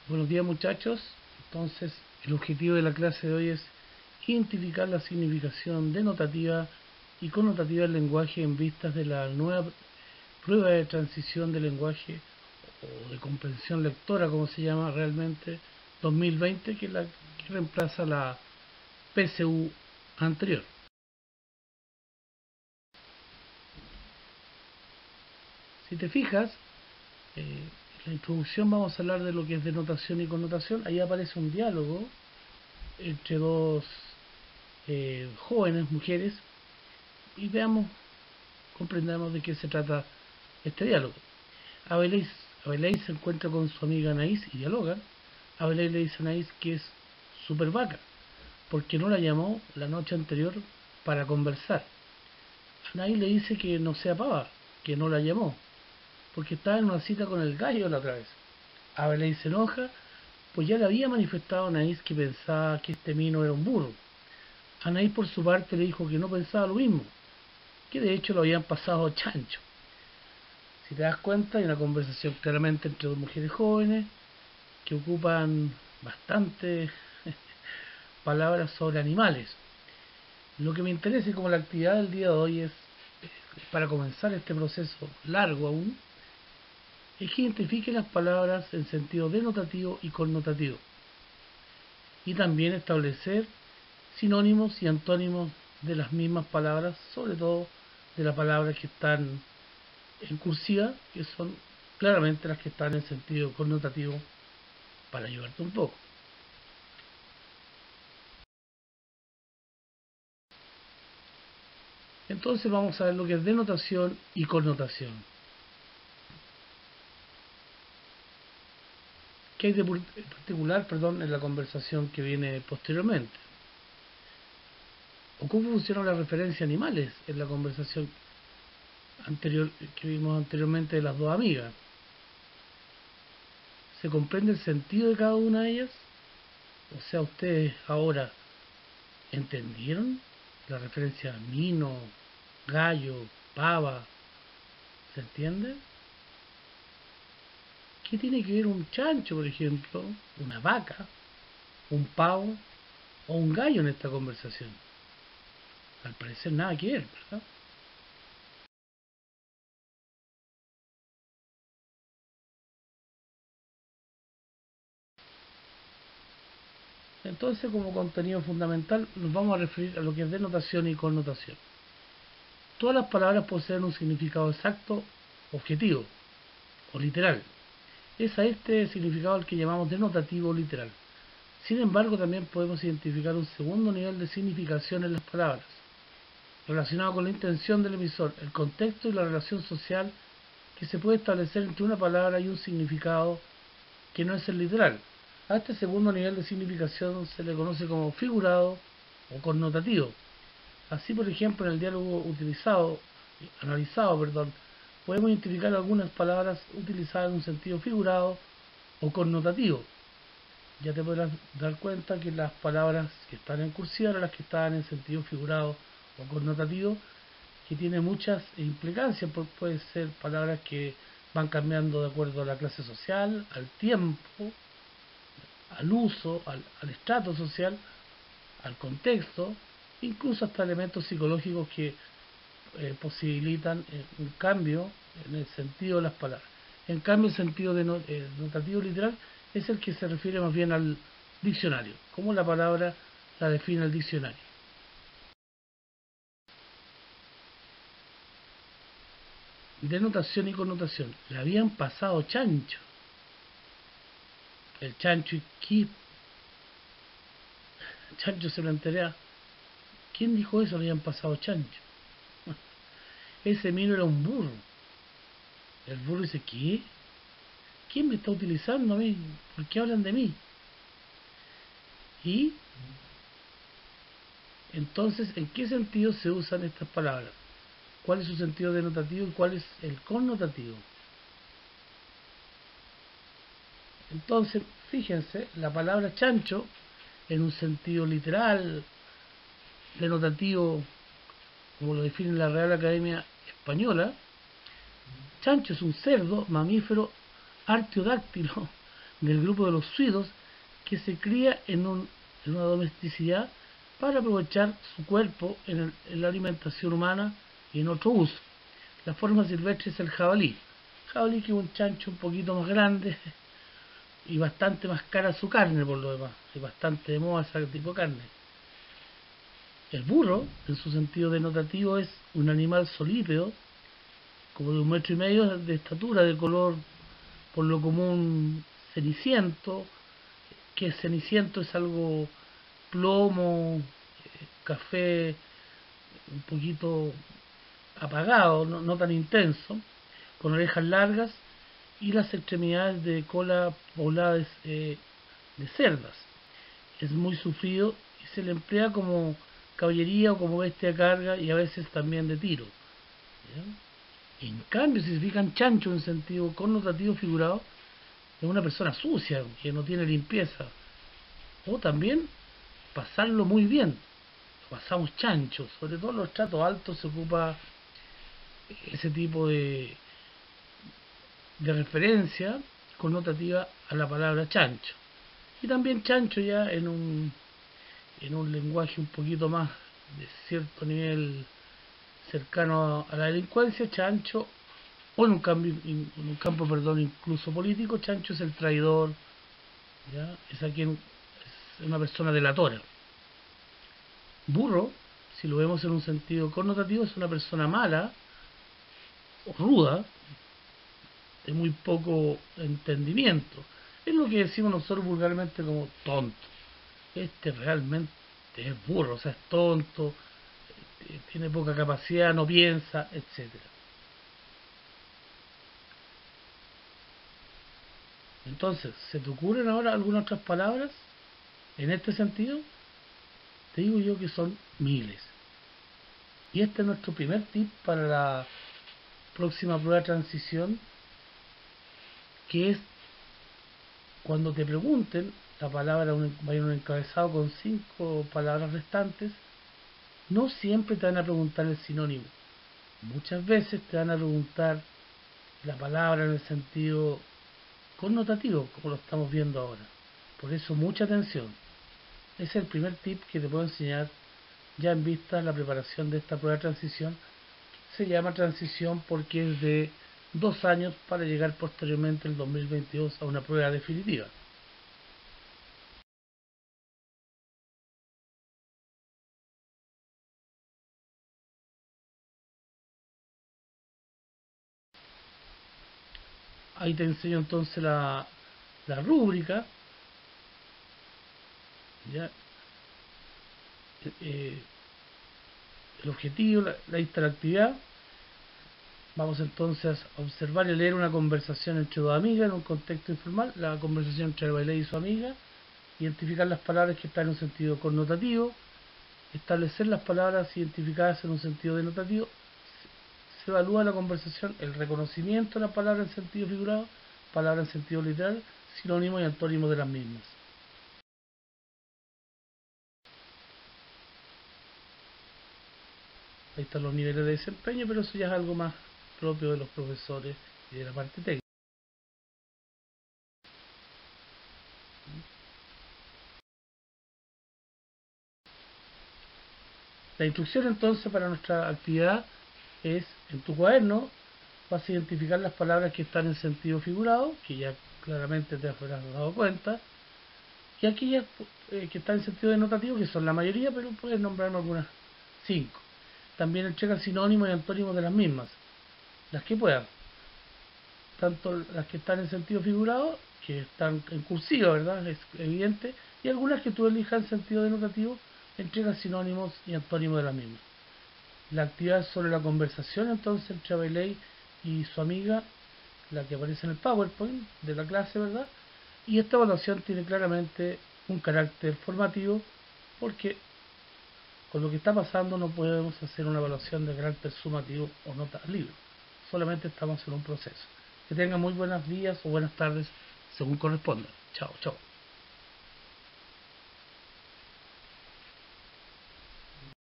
Buenos días, muchachos. Entonces, el objetivo de la clase de hoy es identificar la significación denotativa y connotativa del lenguaje en vistas de la nueva prueba de transición del lenguaje o de comprensión lectora, como se llama realmente, 2020, que es la que reemplaza la PSU anterior. Si te fijas, en la introducción vamos a hablar de lo que es denotación y connotación. Ahí aparece un diálogo entre dos jóvenes, mujeres, y veamos, comprendamos de qué se trata este diálogo. Abelais se encuentra con su amiga Anaís y dialogan. Abelais le dice a Anaís que es súper vaca, porque no la llamó la noche anterior para conversar. Anaís le dice que no sea pava, que no la llamó, porque estaba en una cita con el gallo la otra vez. Abelais se enoja, pues ya le había manifestado a Anaís que pensaba que este mino era un burro. Anaís por su parte le dijo que no pensaba lo mismo, que de hecho lo habían pasado chancho. Si te das cuenta, hay una conversación claramente entre dos mujeres jóvenes que ocupan bastantes palabras sobre animales. Lo que me interesa y como la actividad del día de hoy es, para comenzar este proceso largo aún, es que identifique las palabras en sentido denotativo y connotativo. Y también establecer sinónimos y antónimos de las mismas palabras, sobre todo de las palabras que están en cursiva, que son claramente las que están en sentido connotativo, para ayudarte un poco. Entonces vamos a ver lo que es denotación y connotación. ¿Qué hay de particular, en la conversación que viene posteriormente? ¿O cómo funcionan las referencias animales en la conversación anterior que vimos anteriormente de las dos amigas? ¿Se comprende el sentido de cada una de ellas? O sea, ustedes ahora entendieron la referencia a mino, gallo, pava, ¿se entiende? ¿Qué tiene que ver un chancho, por ejemplo, una vaca, un pavo o un gallo en esta conversación? Al parecer nada que ver, ¿verdad? Entonces, como contenido fundamental, nos vamos a referir a lo que es denotación y connotación. Todas las palabras poseen un significado exacto, objetivo o literal. Es a este significado el que llamamos denotativo o literal. Sin embargo, también podemos identificar un segundo nivel de significación en las palabras, relacionado con la intención del emisor, el contexto y la relación social que se puede establecer entre una palabra y un significado que no es el literal. A este segundo nivel de significación se le conoce como figurado o connotativo. Así, por ejemplo, en el diálogo analizado, podemos identificar algunas palabras utilizadas en un sentido figurado o connotativo. Ya te podrás dar cuenta que las palabras que están en cursiva eran las que estaban en sentido figurado o connotativo, que tiene muchas implicancias, porque pueden ser palabras que van cambiando de acuerdo a la clase social, al tiempo, al uso, al estrato social, al contexto, incluso hasta elementos psicológicos que posibilitan un cambio en el sentido de las palabras. En cambio, el sentido notativo literal es el que se refiere más bien al diccionario, como la palabra la define el diccionario. Denotación y connotación. Le habían pasado chancho. El chancho y qué chancho se lo entera. ¿Quién dijo eso? Le habían pasado chancho. Ese mino era un burro. El burro dice, ¿qué? ¿Quién me está utilizando a mí? ¿Por qué hablan de mí? Y entonces, ¿en qué sentido se usan estas palabras? ¿Cuál es su sentido denotativo y cuál es el connotativo? Entonces, fíjense, la palabra chancho, en un sentido literal, denotativo, como lo define la Real Academia Española, chancho es un cerdo mamífero artiodáctilo del grupo de los suidos que se cría en una domesticidad para aprovechar su cuerpo en la alimentación humana y en otro uso. La forma silvestre es el jabalí. Jabalí, que es un chancho un poquito más grande y bastante más cara su carne por lo demás. Es bastante de moda ese tipo de carne. El burro, en su sentido denotativo, es un animal solípeo, como de 1,5 metros de estatura, de color por lo común ceniciento, que ceniciento es algo plomo, café, un poquito apagado, no tan intenso, con orejas largas y las extremidades de cola pobladas de cerdas. Es muy sufrido y se le emplea como caballería o como bestia de carga y a veces también de tiro. ¿Ya? En cambio, si se fijan, chancho en sentido connotativo figurado es una persona sucia, que no tiene limpieza. O también pasarlo muy bien. Pasamos chanchos, sobre todo en los tratos altos se ocupa ese tipo de referencia connotativa a la palabra chancho. Y también chancho ya en un lenguaje un poquito más de cierto nivel cercano a la delincuencia, chancho, o en un campo perdón, incluso político, chancho es el traidor, ¿ya? Es a quien es una persona delatora. Burro, si lo vemos en un sentido connotativo, es una persona mala o ruda, de muy poco entendimiento. Es lo que decimos nosotros vulgarmente como tonto. Este realmente es burro, o sea, es tonto, tiene poca capacidad, no piensa, etcétera. Entonces, ¿se te ocurren ahora algunas otras palabras en este sentido? Te digo yo que son miles. Y este es nuestro primer tip para la próxima prueba de transición, que es cuando te pregunten la palabra, vaya un encabezado con 5 palabras restantes, no siempre te van a preguntar el sinónimo. Muchas veces te van a preguntar la palabra en el sentido connotativo, como lo estamos viendo ahora. Por eso, mucha atención. Ese es el primer tip que te puedo enseñar ya en vista de la preparación de esta prueba de transición. Se llama transición porque es de 2 años para llegar posteriormente el 2022 a una prueba definitiva. Ahí te enseño entonces la rúbrica, ¿ya? Eh, el objetivo, la interactividad. Vamos entonces a observar y leer una conversación entre dos amigas en un contexto informal, la conversación entre el baile y su amiga, identificar las palabras que están en un sentido connotativo, establecer las palabras identificadas en un sentido denotativo, se evalúa la conversación, el reconocimiento de la palabra en sentido figurado, palabra en sentido literal, sinónimo y antónimo de las mismas. Ahí están los niveles de desempeño, pero eso ya es algo más propio de los profesores y de la parte técnica. La instrucción entonces para nuestra actividad es, en tu cuaderno, vas a identificar las palabras que están en sentido figurado, que ya claramente te habrás dado cuenta, y aquellas que están en sentido denotativo, que son la mayoría, pero puedes nombrarme algunas 5. También entrega sinónimos y antónimos de las mismas, las que puedan, tanto las que están en sentido figurado, que están en cursiva, ¿verdad? Es evidente, y algunas que tú elijas en sentido denotativo, entrega sinónimos y antónimos de las mismas. La actividad sobre la conversación entonces entre Aveley y su amiga, la que aparece en el PowerPoint de la clase, ¿verdad? Y esta evaluación tiene claramente un carácter formativo porque con lo que está pasando no podemos hacer una evaluación de carácter sumativo o nota al libro. Solamente estamos en un proceso. Que tengan muy buenos días o buenas tardes según corresponda. Chao, chao.